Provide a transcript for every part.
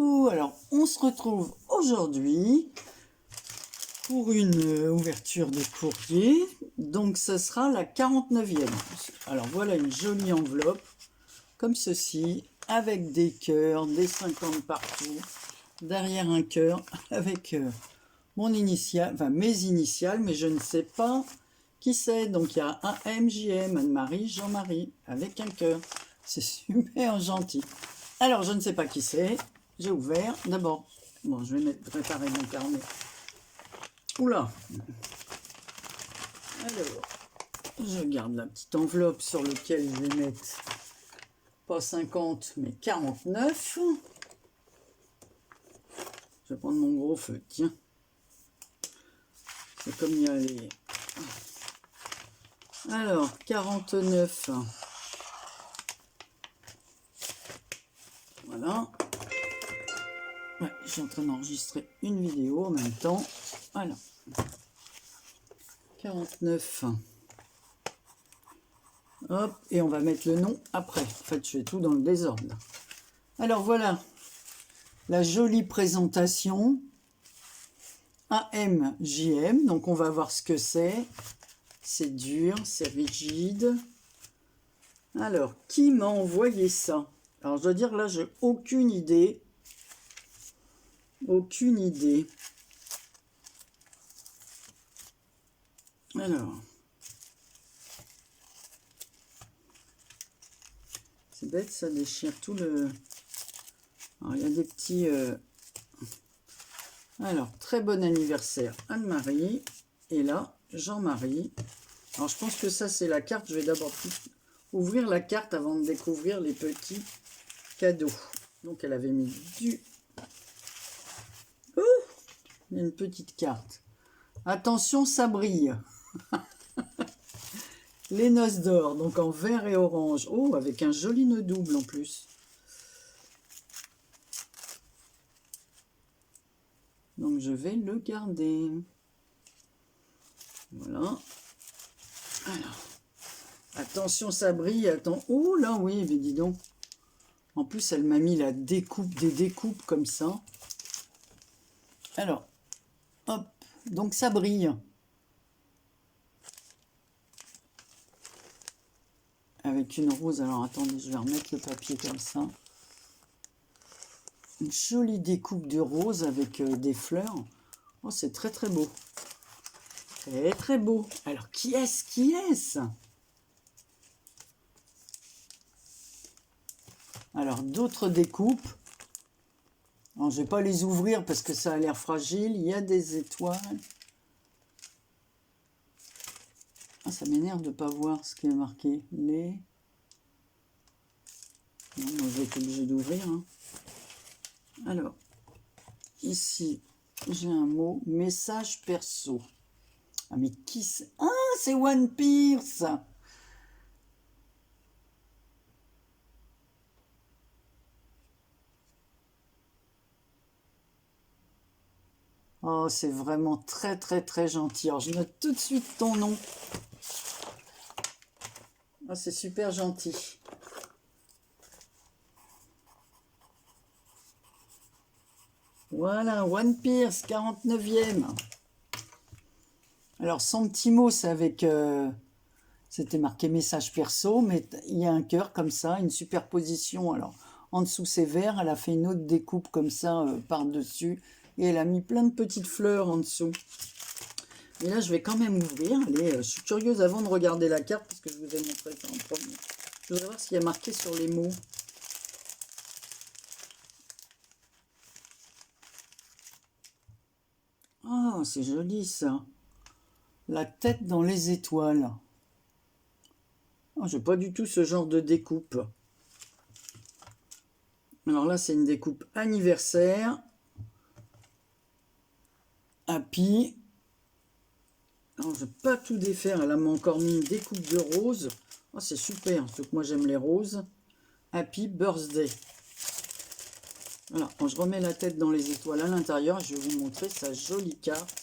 Coucou, alors on se retrouve aujourd'hui pour une ouverture de courrier, donc ce sera la 49e. Alors voilà une jolie enveloppe, comme ceci, avec des cœurs, des 50 partout, derrière un cœur, avec mon initiale, enfin mes initiales, mais je ne sais pas qui c'est, donc il y a AM, JM, Anne-Marie, Jean-Marie, avec un cœur, c'est super gentil. Alors je ne sais pas qui c'est, j'ai ouvert, d'abord, bon je vais préparer mon carnet. Oula. Alors, je garde la petite enveloppe sur laquelle je vais mettre pas 50 mais 49. Je vais prendre mon gros feu, tiens. C'est comme il y a les... Alors, 49. Voilà. Ouais, je suis en train d'enregistrer une vidéo en même temps. Voilà. 49. Hop, et on va mettre le nom après. En fait, je fais tout dans le désordre. Alors voilà, la jolie présentation. AM, JM, donc on va voir ce que c'est. C'est dur, c'est rigide. Alors, qui m'a envoyé ça? Alors, je dois dire, là, j'ai aucune idée. Aucune idée. Alors. C'est bête, ça déchire tout le... Alors, il y a des petits... Alors, très bon anniversaire, Anne-Marie. Et là, Jean-Marie. Alors, je pense que ça, c'est la carte. Je vais d'abord ouvrir la carte avant de découvrir les petits cadeaux. Donc, elle avait mis du... Ouh, il y a une petite carte. Attention, ça brille. Les noces d'or, donc en vert et orange. Oh, avec un joli nœud double en plus. Donc, je vais le garder. Voilà. Alors, attention, ça brille. Attends. Oh là, oui, mais dis donc. En plus, elle m'a mis la découpe, des découpes comme ça. Alors, hop. Donc, ça brille. Avec une rose. Alors, attendez, je vais remettre le papier comme ça. Une jolie découpe de rose avec des fleurs. Oh, c'est très, très beau. Très, très beau. Alors, qui est-ce? Qui est-ce? Alors, d'autres découpes. Alors, je ne vais pas les ouvrir parce que ça a l'air fragile. Il y a des étoiles. Ah, ça m'énerve de ne pas voir ce qui est marqué. Les... Non, moi, je vais être obligé d'ouvrir. Hein. Alors, ici, j'ai un mot. Message perso. Ah, mais qui c'est? Ah, c'est One Piece. Oh, c'est vraiment très, très, très gentil. Alors, je note tout de suite ton nom. Oh, c'est super gentil. Voilà, One Piece, 49e. Alors, son petit mot, c'est avec... c'était marqué message perso, mais il y a un cœur comme ça, une superposition. Alors, en dessous, c'est vert. Elle a fait une autre découpe comme ça par-dessus. Et elle a mis plein de petites fleurs en dessous. Et là, je vais quand même ouvrir. Allez, je suis curieuse avant de regarder la carte, parce que je vous ai montré ça en premier. Je voudrais voir ce qu'il y a marqué sur les mots. Ah, c'est joli ça. La tête dans les étoiles. Oh, j'ai pas du tout ce genre de découpe. Alors là, c'est une découpe anniversaire. Happy. Alors, je ne vais pas tout défaire. Elle m'a encore mis une découpe de rose. Oh, c'est super, sauf que moi j'aime les roses. Happy Birthday. Voilà, quand je remets la tête dans les étoiles à l'intérieur, je vais vous montrer sa jolie carte.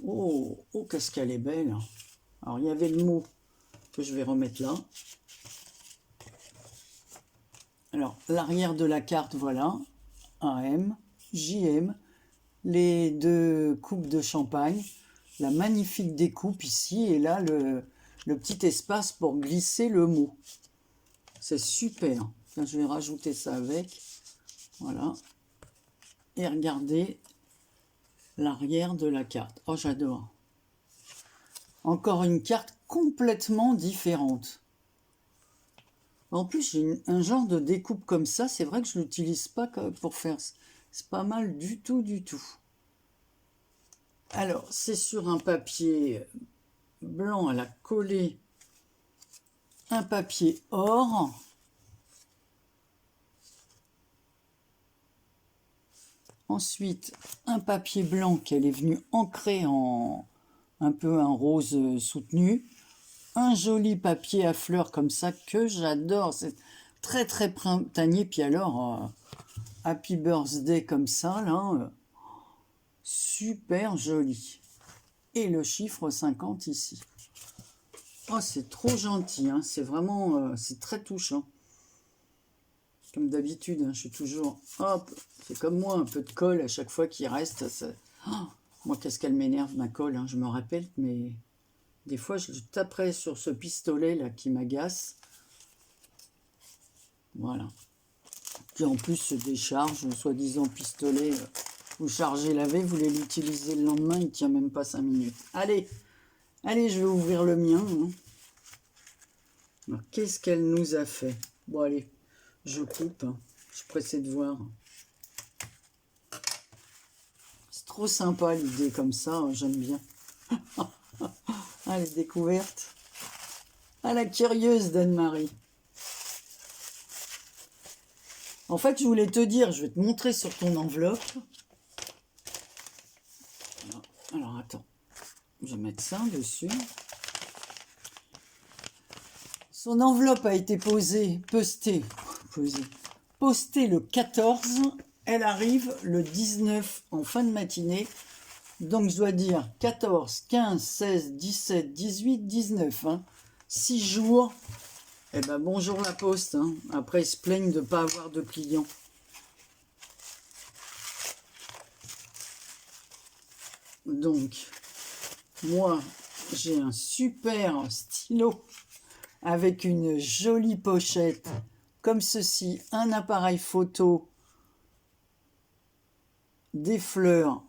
Oh, oh qu'est-ce qu'elle est belle. Alors, il y avait le mot que je vais remettre là. Alors, l'arrière de la carte, voilà. AM, JM, les 2 coupes de champagne, la magnifique découpe ici, et là, le petit espace pour glisser le mot. C'est super. Là, je vais rajouter ça avec. Voilà. Et regardez l'arrière de la carte. Oh, j'adore. Encore une carte complètement différente. En plus, j'ai un genre de découpe comme ça. C'est vrai que je ne l'utilise pas pour faire. C'est pas mal du tout, du tout. Alors, c'est sur un papier blanc. Elle a collé un papier or. Ensuite, un papier blanc qu'elle est venue ancrer en un peu un rose soutenu. Un joli papier à fleurs comme ça que j'adore. C'est très très printanier. Puis alors, Happy Birthday comme ça, là, super joli. Et le chiffre 50 ici. Oh, c'est trop gentil. Hein. C'est vraiment, c'est très touchant. Comme d'habitude, hein, je suis toujours, hop, c'est comme moi, un peu de colle à chaque fois qu'il reste. Oh, moi, qu'est-ce qu'elle m'énerve, ma colle, hein, je me rappelle, mais des fois, je taperais sur ce pistolet là qui m'agace. Voilà. Qui en plus se décharge, soi-disant pistolet, vous chargez laver, vous voulez l'utiliser le lendemain, il ne tient même pas 5 minutes. Allez, allez, je vais ouvrir le mien. Hein. Alors, qu'est-ce qu'elle nous a fait? Bon, allez. Je coupe, je suis pressée de voir. C'est trop sympa l'idée comme ça, j'aime bien. Ah, les découvertes. Ah, la curieuse d'Anne-Marie. En fait, je voulais te dire, je vais te montrer sur ton enveloppe. Alors attends, je vais mettre ça dessus. Son enveloppe a été postée le 14, elle arrive le 19 en fin de matinée, donc je dois dire 14, 15, 16, 17, 18, 19, hein. 6 jours, eh ben bonjour la poste, hein. Après ils se plaignent de ne pas avoir de clients. Donc, moi j'ai un super stylo avec une jolie pochette comme ceci, un appareil photo, des fleurs,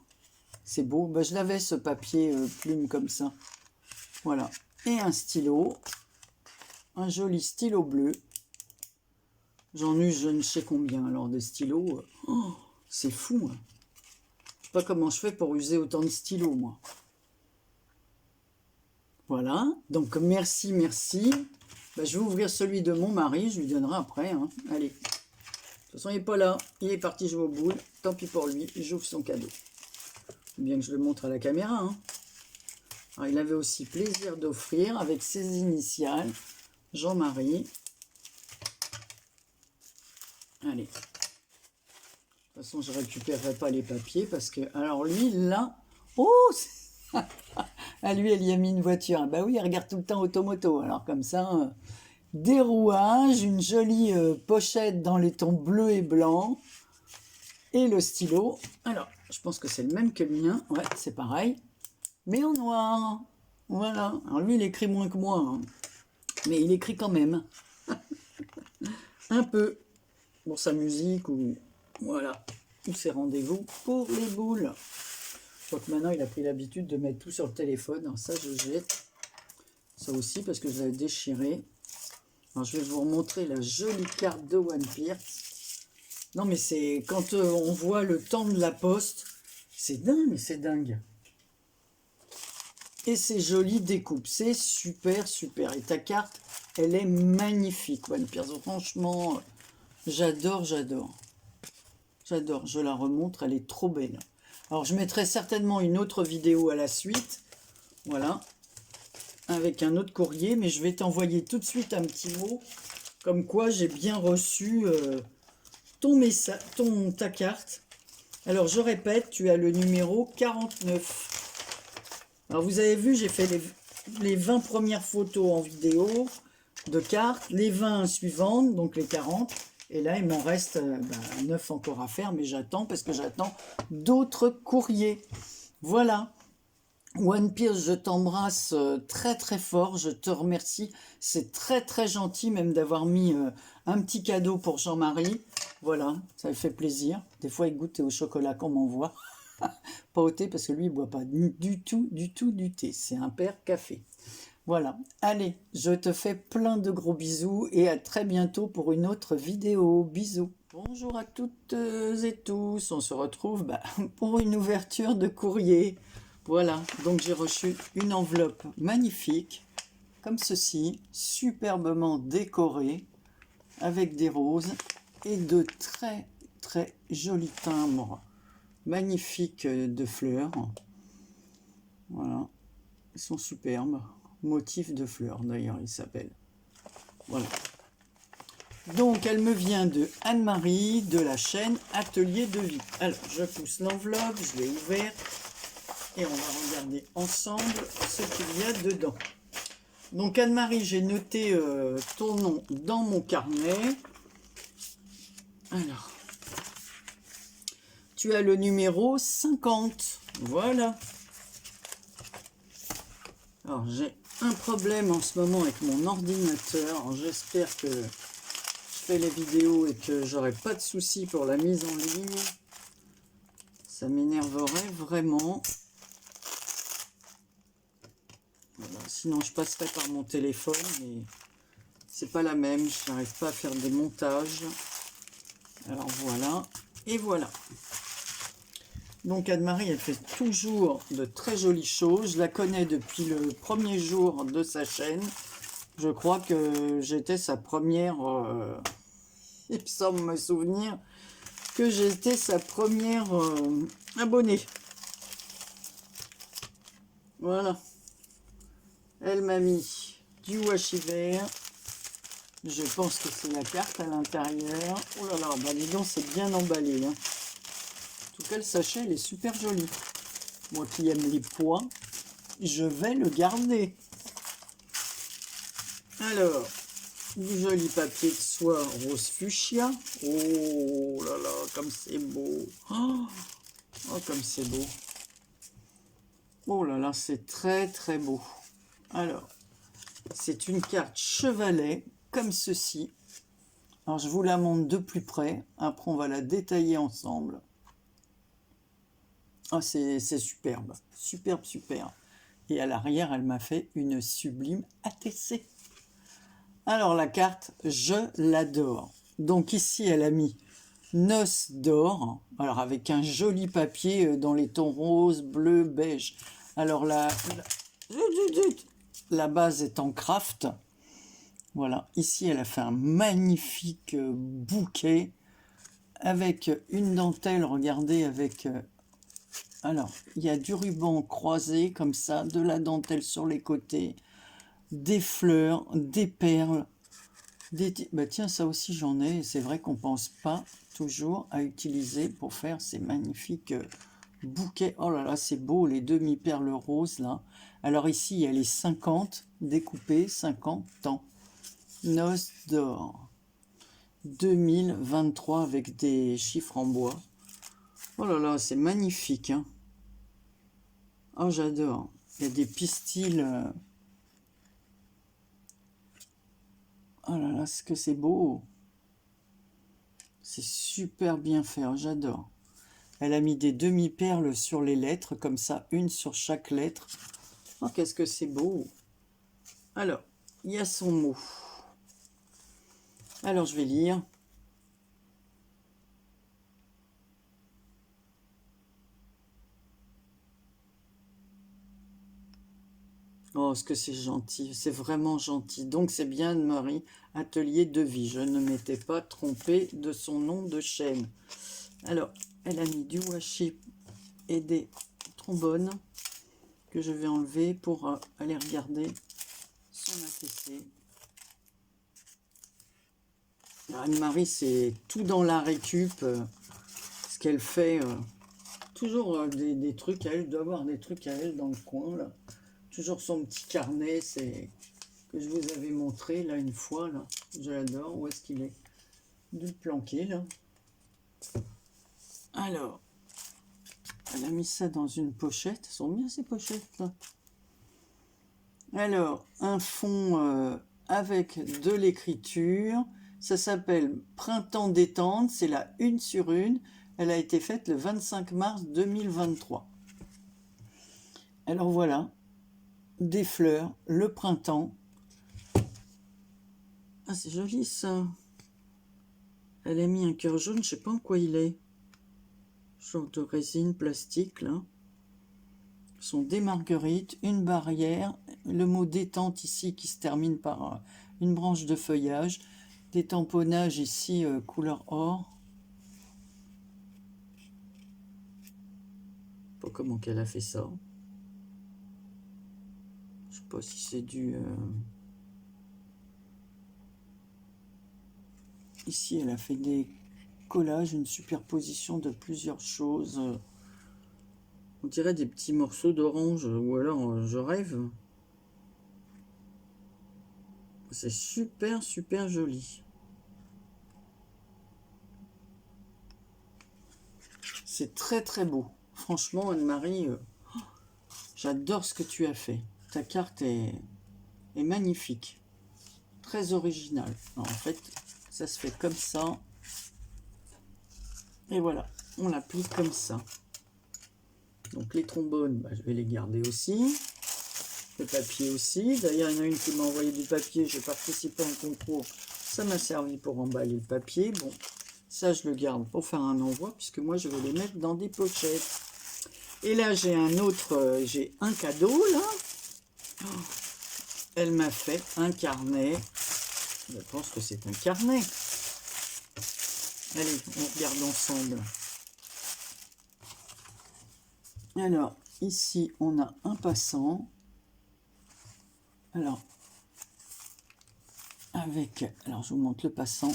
c'est beau, ben, je l'avais ce papier plume comme ça, voilà, et un stylo, un joli stylo bleu, j'en ai je ne sais combien alors des stylos, oh, c'est fou, hein. Je sais pas comment je fais pour user autant de stylos moi. Voilà, donc merci, merci. Ben, je vais ouvrir celui de mon mari, je lui donnerai après. Hein. Allez. De toute façon, il n'est pas là. Il est parti jouer aux boules. Tant pis pour lui, j'ouvre son cadeau. Bien que je le montre à la caméra. Hein. Alors, il avait aussi plaisir d'offrir avec ses initiales. Jean-Marie. Allez. De toute façon, je ne récupérerai pas les papiers parce que... Alors lui, là... Oh à lui, elle y a mis une voiture. Ah bah oui, elle regarde tout le temps Automoto. Alors comme ça, des rouages, une jolie pochette dans les tons bleu et blanc. Et le stylo. Alors, je pense que c'est le même que le mien. Ouais, c'est pareil. Mais en noir. Voilà. Alors lui, il écrit moins que moi. Hein. Mais il écrit quand même. Un peu. Pour sa musique ou... Voilà. Ou ses rendez-vous pour les boules. Je crois que maintenant, il a pris l'habitude de mettre tout sur le téléphone. Alors ça, je jette. Ça aussi, parce que je l'avais déchiré. Alors, je vais vous remontrer la jolie carte de One Pierce. Non, mais c'est... Quand on voit le temps de la poste, c'est dingue, c'est dingue. Et c'est joli découpe. C'est super, super. Et ta carte, elle est magnifique, One Pierce. Franchement, j'adore, j'adore. J'adore. Je la remontre, elle est trop belle. Alors, je mettrai certainement une autre vidéo à la suite. Voilà. Avec un autre courrier. Mais je vais t'envoyer tout de suite un petit mot. Comme quoi, j'ai bien reçu ta carte. Alors, je répète, tu as le numéro 49. Alors, vous avez vu, j'ai fait les 20 premières photos en vidéo de cartes. Les 20 suivantes, donc les 40. Et là, il m'en reste 9 encore à faire, mais j'attends parce que j'attends d'autres courriers. Voilà. One Piece, je t'embrasse très très fort, je te remercie. C'est très très gentil même d'avoir mis un petit cadeau pour Jean-Marie. Voilà, ça lui fait plaisir. Des fois, il goûte au chocolat qu'on m'envoie. Pas au thé parce que lui, il boit pas du tout du thé. C'est un père café. Voilà. Allez, je te fais plein de gros bisous et à très bientôt pour une autre vidéo. Bisous. Bonjour à toutes et tous. On se retrouve pour une ouverture de courrier. Voilà, donc j'ai reçu une enveloppe magnifique, comme ceci, superbement décorée, avec des roses et de très très jolis timbres magnifiques de fleurs. Voilà, ils sont superbes. Motif de fleurs d'ailleurs, il s'appelle. Voilà. Donc elle me vient de Anne-Marie de la chaîne Atelier de Vie. Alors je pousse l'enveloppe, je l'ai ouverte. Et on va regarder ensemble ce qu'il y a dedans. Donc Anne-Marie, j'ai noté ton nom dans mon carnet. Alors, tu as le numéro 50. Voilà. Alors, j'ai un problème en ce moment avec mon ordinateur. J'espère que je fais les vidéos et que j'aurai pas de soucis pour la mise en ligne. Ça m'énerverait vraiment. Voilà, sinon je passerai par mon téléphone, mais c'est pas la même, je n'arrive pas à faire des montages. Alors voilà, et voilà. Donc Anne-Marie, elle fait toujours de très jolies choses. Je la connais depuis le premier jour de sa chaîne. Je crois que j'étais sa première, il me semble me souvenir, que j'étais sa première abonnée. Voilà. Elle m'a mis du washi vert. Je pense que c'est la carte à l'intérieur. Oh là là, bah dis donc, c'est bien emballé. Hein. En tout cas, le sachet, il est super joli. Moi qui aime les pois, je vais le garder. Alors, du joli papier de soie rose fuchsia. Oh là là, comme c'est beau. Oh, comme c'est beau. Oh là là, c'est très très beau. Alors, c'est une carte chevalet, comme ceci. Alors, je vous la montre de plus près. Après, on va la détailler ensemble. Ah, c'est superbe. Superbe, superbe. Et à l'arrière, elle m'a fait une sublime ATC. Alors, la carte, je l'adore. Donc, ici, elle a mis Noces d'or. Alors, avec un joli papier dans les tons rose, bleu, beige. Alors, la base est en craft. Voilà, ici elle a fait un magnifique bouquet avec une dentelle, regardez, avec... alors, il y a du ruban croisé comme ça, de la dentelle sur les côtés, des fleurs, des perles, bah tiens, ça aussi j'en ai, c'est vrai qu'on pense pas toujours à utiliser pour faire ces magnifiques bouquets. Oh là là, c'est beau, les demi-perles roses là. Alors ici, il y a les 50 découpés, 50 ans. Noces d'or 2023 avec des chiffres en bois. Oh là là, c'est magnifique. Hein. Oh, j'adore. Il y a des pistils. Oh là là, ce que c'est beau. C'est super bien fait, j'adore. Elle a mis des demi-perles sur les lettres, comme ça, une sur chaque lettre. Oh, qu'est-ce que c'est beau. Alors, il y a son mot. Alors, je vais lire. Oh, ce que c'est gentil, c'est vraiment gentil. Donc, c'est bien Anne-Marie, Atelier de Vie. Je ne m'étais pas trompée de son nom de chaîne. Alors, elle a mis du washi et des trombones que je vais enlever pour aller regarder son ATC. Anne-Marie, c'est tout dans la récup, ce qu'elle fait. Toujours des trucs à elle, doit avoir des trucs à elle dans le coin, là. Toujours son petit carnet, c'est que je vous avais montré, là, une fois, là. Je l'adore. Où est-ce qu'il est? dû le planquer là. Alors, elle a mis ça dans une pochette. Elles sont bien ces pochettes là. Alors, un fond avec de l'écriture. Ça s'appelle Printemps détente. C'est la 1 sur 1. Elle a été faite le 25 mars 2023. Alors voilà, des fleurs, le printemps. Ah, c'est joli ça. Elle a mis un cœur jaune, je sais pas en quoi il est. Genre de résine plastique là. Ce sont des marguerites, une barrière, le mot détente ici qui se termine par une branche de feuillage, des tamponnages ici couleur or. Pas comment qu'elle a fait ça. Je sais pas si c'est du... Ici, elle a fait des collages, une superposition de plusieurs choses. On dirait des petits morceaux d'orange, ou alors je rêve. C'est super, super joli. C'est très, très beau. Franchement, Anne-Marie, j'adore ce que tu as fait. Ta carte est magnifique. Très originale. Alors, en fait, ça se fait comme ça. Et voilà, on l'applique comme ça. Donc les trombones, je vais les garder aussi. Le papier aussi. D'ailleurs, il y en a une qui m'a envoyé du papier. J'ai participé à un concours. Ça m'a servi pour emballer le papier. Bon, ça, je le garde pour faire un envoi, puisque moi, je vais les mettre dans des pochettes. Et là, j'ai un autre, j'ai un cadeau, là. Oh, elle m'a fait un carnet. Je pense que c'est un carnet. Allez, on regarde ensemble. Alors, ici, on a un passant. Alors, alors je vous montre le passant.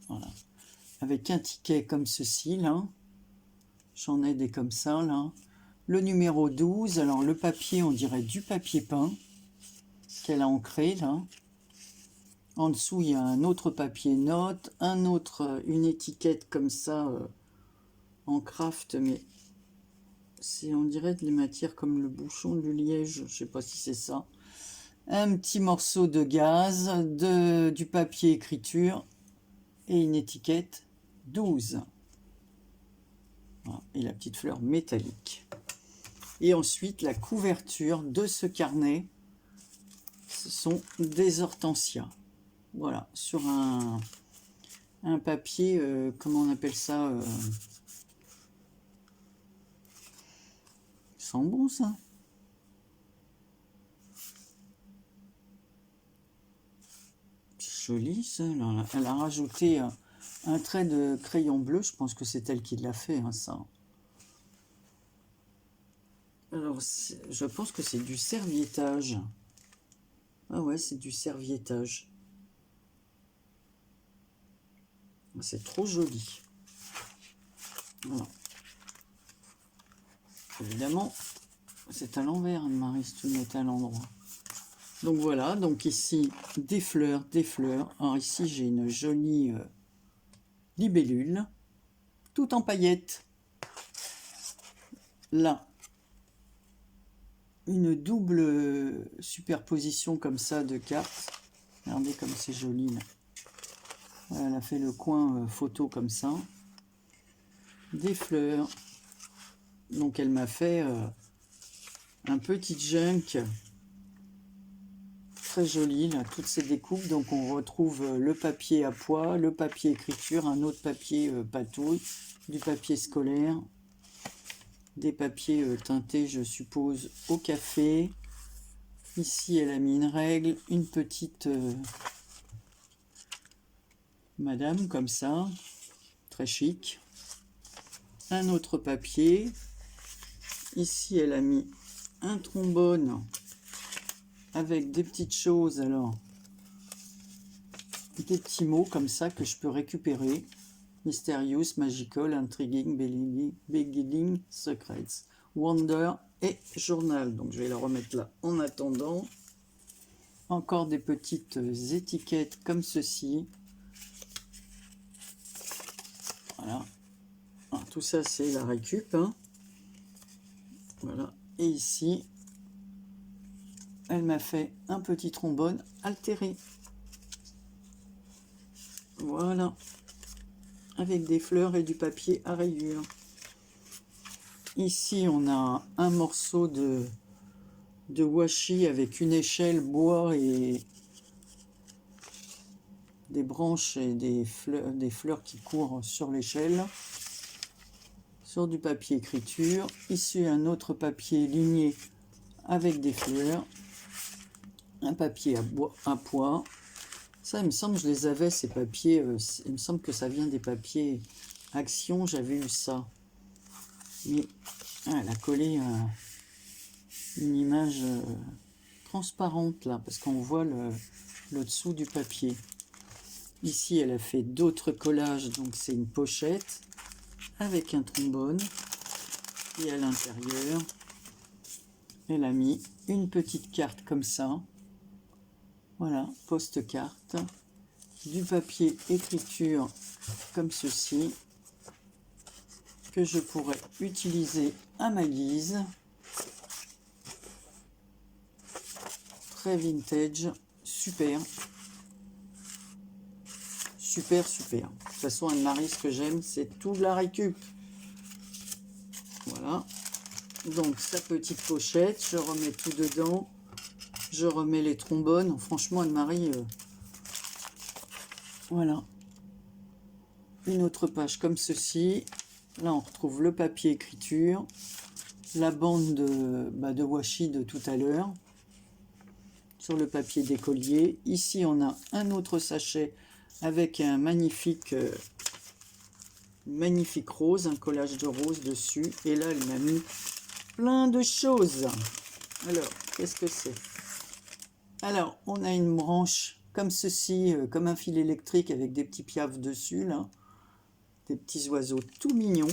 Voilà. Avec un ticket comme ceci, là. J'en ai des comme ça, là. Le numéro 12. Alors, le papier, on dirait du papier peint qu'elle a ancré, là. En dessous, il y a un autre papier note, une étiquette comme ça, en craft, mais on dirait des matières comme le bouchon du liège, je ne sais pas si c'est ça. Un petit morceau de gaz, du papier écriture et une étiquette 12. Voilà, et la petite fleur métallique. Et ensuite, la couverture de ce carnet, ce sont des hortensias. Voilà, sur un papier, comment on appelle ça ça sent bon ça. C'est joli ça. Elle a rajouté un trait de crayon bleu. Je pense que c'est elle qui l'a fait, hein, ça. Alors, je pense que c'est du serviettage. Ah ouais, c'est du serviettage. C'est trop joli. Voilà. Évidemment, c'est à l'envers, Anne-Marie, si tu le mets à l'endroit. Donc voilà, donc ici, des fleurs, des fleurs. Alors ici, j'ai une jolie libellule, tout en paillettes. Là, une double superposition comme ça de cartes. Regardez comme c'est joli, là. Voilà, elle a fait le coin photo comme ça. Des fleurs. Donc elle m'a fait un petit junk très joli, là, toutes ces découpes. Donc on retrouve le papier à pois, le papier écriture, un autre papier patouille, du papier scolaire, des papiers teintés, je suppose, au café. Ici, elle a mis une règle, une petite madame, comme ça, très chic. Un autre papier. Ici, elle a mis un trombone avec des petites choses, alors, des petits mots comme ça que je peux récupérer. Mysterious, Magical, Intriguing, Beginning, Secrets, Wonder et Journal. Donc je vais la remettre là en attendant. Encore des petites étiquettes comme ceci. Voilà. Alors, tout ça, c'est la récup. Hein. Voilà. Et ici, elle m'a fait un petit trombone altéré. Voilà. Avec des fleurs et du papier à rayures. Ici, on a un morceau de washi avec une échelle, bois et des branches et des fleurs qui courent sur l'échelle. Sur du papier écriture. Ici, un autre papier ligné avec des fleurs. Un papier à pois. Ça, il me semble que je les avais, ces papiers. Il me semble que ça vient des papiers Action. J'avais eu ça. Mais elle a collé une image transparente là, parce qu'on voit le dessous du papier. Ici, elle a fait d'autres collages, donc c'est une pochette avec un trombone. Et à l'intérieur, elle a mis une petite carte comme ça. Voilà, post-carte. Du papier écriture comme ceci, que je pourrais utiliser à ma guise. Très vintage, super. Super, super. De toute façon, Anne-Marie, ce que j'aime, c'est tout de la récup. Voilà. Donc, sa petite pochette, je remets tout dedans. Je remets les trombones. Franchement, Anne-Marie, voilà. Une autre page comme ceci. Là, on retrouve le papier écriture. La bande de washi de tout à l'heure. Sur le papier d'écolier. Ici, on a un autre sachet avec un magnifique rose, un collage de rose dessus. Et là, elle m'a mis plein de choses. Alors, qu'est-ce que c'est? Alors, on a une branche comme ceci, comme un fil électrique avec des petits piafs dessus, là. Des petits oiseaux tout mignons.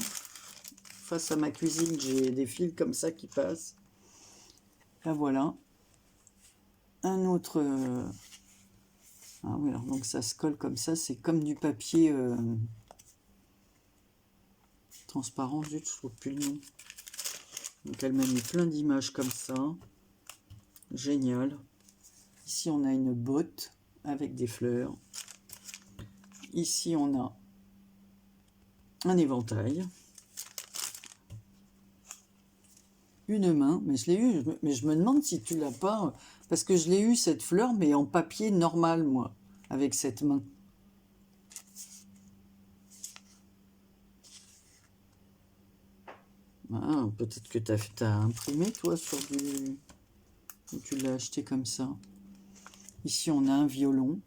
Face à ma cuisine, j'ai des fils comme ça qui passent. Là, voilà. Un autre... Ah oui, alors donc ça se colle comme ça, c'est comme du papier transparent, je trouve plus le nom. Donc elle m'a mis plein d'images comme ça. Génial. Ici on a une botte avec des fleurs. Ici on a un éventail. Une main, mais je l'ai eu, mais je me demande si tu l'as pas, parce que je l'ai eu cette fleur, mais en papier normal, moi, avec cette main. Ah, peut-être que tu as imprimé, toi, sur du... Ou tu l'as acheté comme ça. Ici, on a un violon.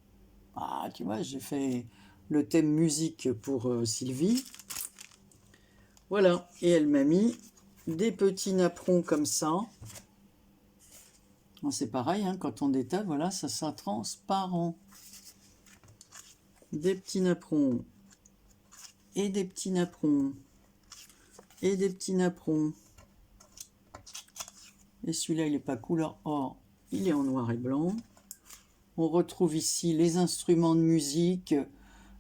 Ah, tu vois, j'ai fait le thème musique pour Sylvie. Voilà, et elle m'a mis des petits napperons comme ça. C'est pareil, hein, quand on détaille, voilà, ça sera transparent. Des petits napperons. Et des petits napperons. Et des petits napperons. Et celui-là, il n'est pas couleur or, il est en noir et blanc. On retrouve ici les instruments de musique,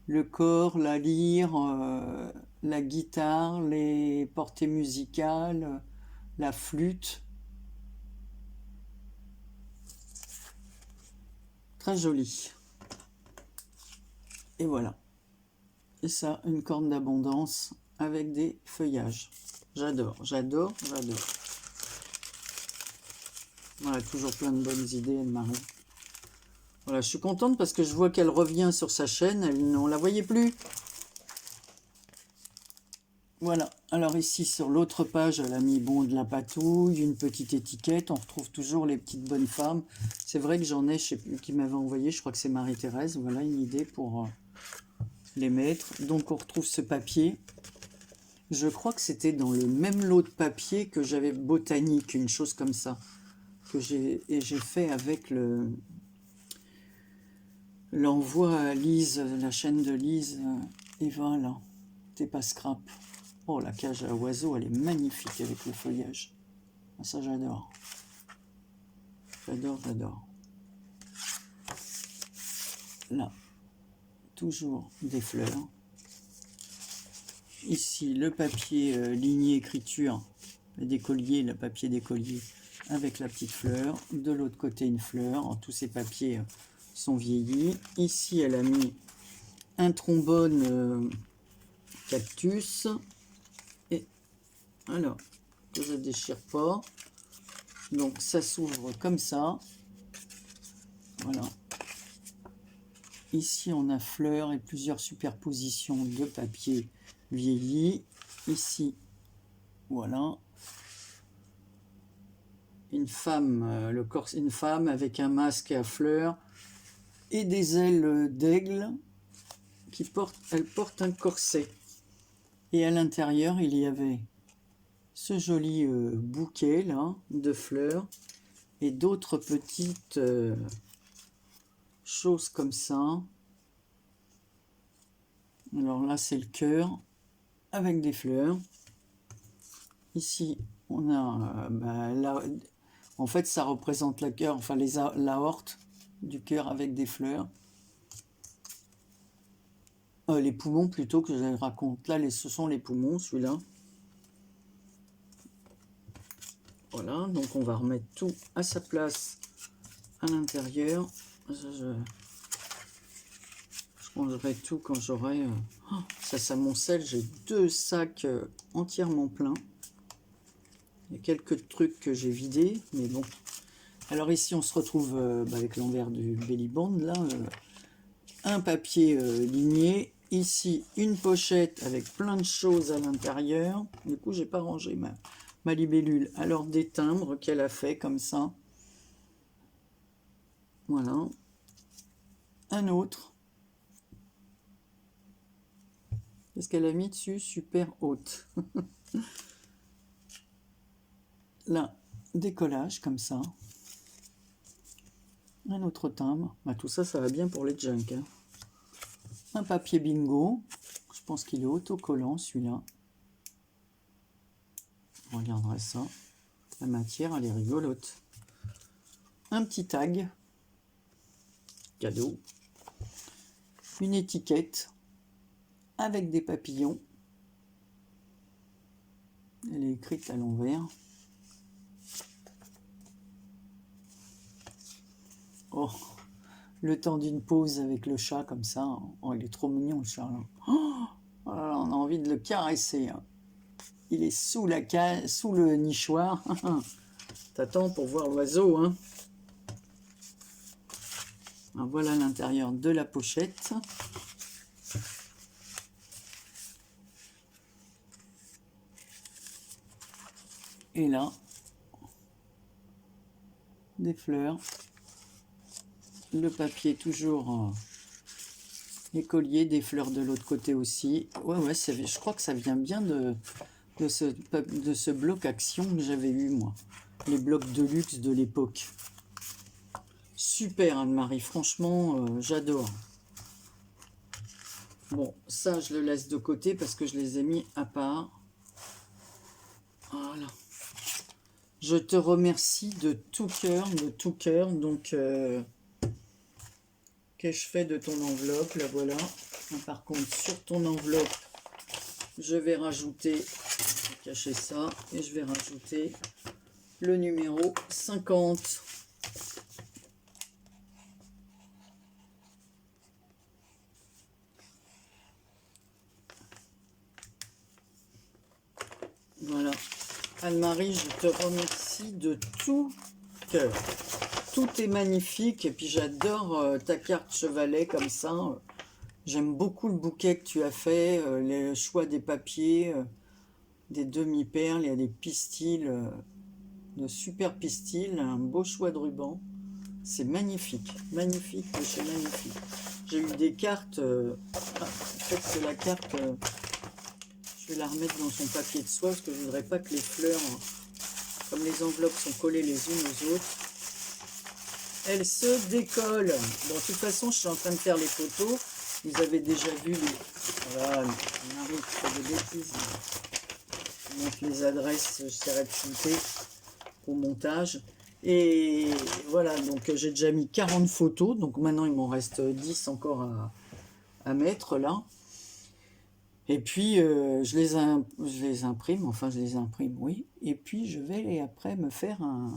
le cor, la lyre, la guitare, les portées musicales, la flûte. Très joli. Et voilà. Et ça, une corne d'abondance avec des feuillages. J'adore, j'adore, j'adore. Voilà, toujours plein de bonnes idées, Anne-Marie. Voilà, je suis contente parce que je vois qu'elle revient sur sa chaîne. On ne la voyait plus. Voilà. Alors ici, sur l'autre page, elle a mis de la patouille, une petite étiquette. On retrouve toujours les petites bonnes femmes. C'est vrai que j'en ai, je ne sais plus qui m'avait envoyé. Je crois que c'est Marie-Thérèse. Voilà une idée pour les mettre. Donc on retrouve ce papier. Je crois que c'était dans le même lot de papier que j'avais botanique, une chose comme ça. J'ai fait avec l'envoi à Lise, la chaîne de Lise, Eva, là. T'es pas scrap. Oh, la cage à oiseaux, elle est magnifique avec le feuillage. Ça, j'adore. J'adore, j'adore. Là, toujours des fleurs. ici le papier ligné écriture d'écolier, le papier d'écolier avec la petite fleur. De l'autre côté, une fleur. Alors, tous ces papiers sont vieillis. Ici, elle a mis un trombone cactus. Et alors, que ça ne déchire pas. Donc, ça s'ouvre comme ça. Voilà. Ici, on a fleurs et plusieurs superpositions de papier vieilli. Ici, voilà. Une femme, une femme avec un masque à fleurs et des ailes d'aigle qui elle porte un corset. Et à l'intérieur, il y avait ce joli bouquet là de fleurs et d'autres petites choses comme ça. Alors là, c'est le cœur avec des fleurs. Ici, on a là, en fait, ça représente le cœur, enfin l'aorte du cœur avec des fleurs. Les poumons plutôt que je raconte. Là, ce sont les poumons, celui-là. Voilà, donc on va remettre tout à sa place à l'intérieur. Je rangerai tout quand j'aurai... ça s'amoncelle, j'ai 2 sacs entièrement pleins. Il y a quelques trucs que j'ai vidés, mais bon. Alors ici, on se retrouve avec l'envers du belly band, là. Un papier ligné. Ici, une pochette avec plein de choses à l'intérieur. Du coup, j'ai pas rangé ma libellule. Alors, des timbres qu'elle a fait comme ça. Voilà. Un autre. Qu'est-ce qu'elle a mis dessus? Super haute. Là, des collages comme ça. Un autre timbre. Bah, tout ça, ça va bien pour les junk. Hein. Un papier bingo. Je pense qu'il est autocollant, celui-là. On regarderait ça. La matière, elle est rigolote. Un petit tag. Cadeau. Une étiquette avec des papillons. Elle est écrite à l'envers. Oh, le temps d'une pause avec le chat comme ça. Oh, il est trop mignon le chat. Là. Oh, on a envie de le caresser. Hein. Il est sous le nichoir. T'attends pour voir l'oiseau. Hein. Alors, voilà l'intérieur de la pochette. Et là, des fleurs. Le papier toujours écolier, des fleurs de l'autre côté aussi. Ouais, je crois que ça vient bien de ce bloc action que j'avais eu moi. Les blocs de luxe de l'époque. Super Anne-Marie, franchement, j'adore. Bon, ça je le laisse de côté parce que je les ai mis à part. Voilà. Je te remercie de tout cœur, Donc, qu'ai-je fait de ton enveloppe? La voilà. Par contre, sur ton enveloppe, je vais rajouter, je vais cacher ça, et je vais rajouter le numéro 50. Voilà. Anne-Marie, je te remercie de tout cœur. Tout est magnifique et puis j'adore ta carte chevalet comme ça. J'aime beaucoup le bouquet que tu as fait, le choix des papiers, des demi-perles, il y a des pistils, de super pistils, un beau choix de ruban. C'est magnifique, magnifique, c'est magnifique. J'ai eu des cartes, en fait c'est la carte, je vais la remettre dans son papier de soie parce que je ne voudrais pas que les fleurs, comme les enveloppes sont collées les unes aux autres, elles se décollent. Bon, de toute façon, je suis en train de faire les photos. Vous avez déjà vu les... Voilà, on arrive à faire des bêtises. Donc les adresses, j'essaierai de shooter au montage. Et voilà, donc j'ai déjà mis 40 photos. Donc maintenant, il m'en reste 10 encore à mettre là. Et puis, je les imprime, enfin je les imprime, oui. Et puis, je vais après me faire un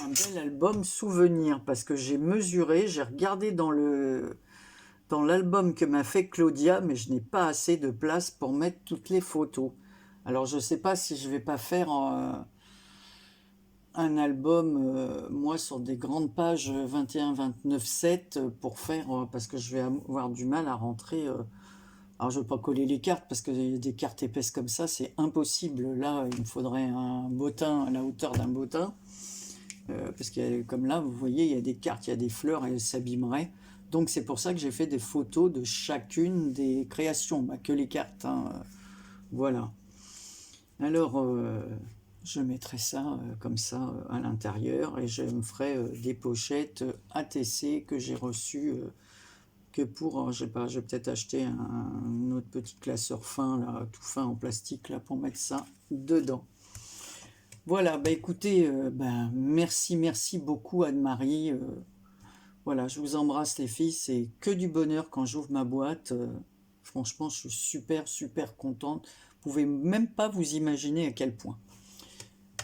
un bel album souvenir, parce que j'ai mesuré, j'ai regardé dans l'album que m'a fait Claudia, mais je n'ai pas assez de place pour mettre toutes les photos. Alors, je ne sais pas si je vais pas faire un album, moi, sur des grandes pages 21, 29, 7 pour faire, parce que je vais avoir du mal à rentrer. Alors, je ne vais pas coller les cartes parce que des cartes épaisses comme ça, c'est impossible. Là, il me faudrait un bottin à la hauteur d'un bottin. Parce que comme là, vous voyez, il y a des cartes, il y a des fleurs et elles s'abîmeraient. Donc, c'est pour ça que j'ai fait des photos de chacune des créations, bah, que les cartes, hein, voilà. Alors, je mettrai ça comme ça à l'intérieur et je me ferai des pochettes ATC que j'ai reçues que pour, je sais pas, je vais peut-être acheter un autre petit classeur fin, là, tout fin en plastique, là, pour mettre ça dedans. Voilà, bah écoutez, bah, merci beaucoup Anne-Marie. Voilà, je vous embrasse les filles, c'est que du bonheur quand j'ouvre ma boîte. Franchement, je suis super contente. Vous pouvez même pas vous imaginer à quel point.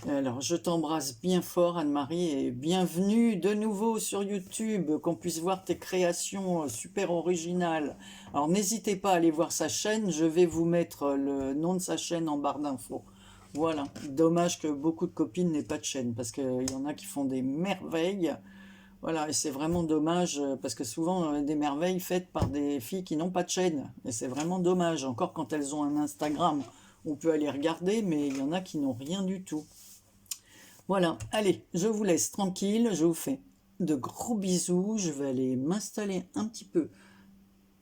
Alors, je t'embrasse bien fort, Anne-Marie, et bienvenue de nouveau sur YouTube, qu'on puisse voir tes créations super originales. Alors, n'hésitez pas à aller voir sa chaîne, je vais vous mettre le nom de sa chaîne en barre d'infos. Voilà, dommage que beaucoup de copines n'aient pas de chaîne, parce qu'il y en a qui font des merveilles. Voilà, et c'est vraiment dommage, parce que souvent, des merveilles faites par des filles qui n'ont pas de chaîne. Et c'est vraiment dommage, encore quand elles ont un Instagram, on peut aller regarder, mais il y en a qui n'ont rien du tout. Voilà, allez, je vous laisse tranquille, je vous fais de gros bisous, je vais aller m'installer un petit peu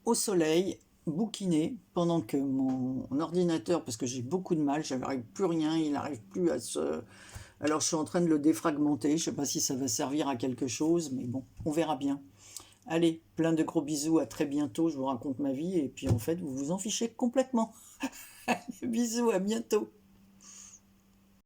au soleil, bouquiner, pendant que mon ordinateur, parce que j'ai beaucoup de mal, je n'arrive plus rien, il n'arrive plus à se... Alors je suis en train de le défragmenter, je ne sais pas si ça va servir à quelque chose, mais bon, on verra bien. Allez, plein de gros bisous, à très bientôt, je vous raconte ma vie, et puis en fait, vous vous en fichez complètement. Bisous, à bientôt.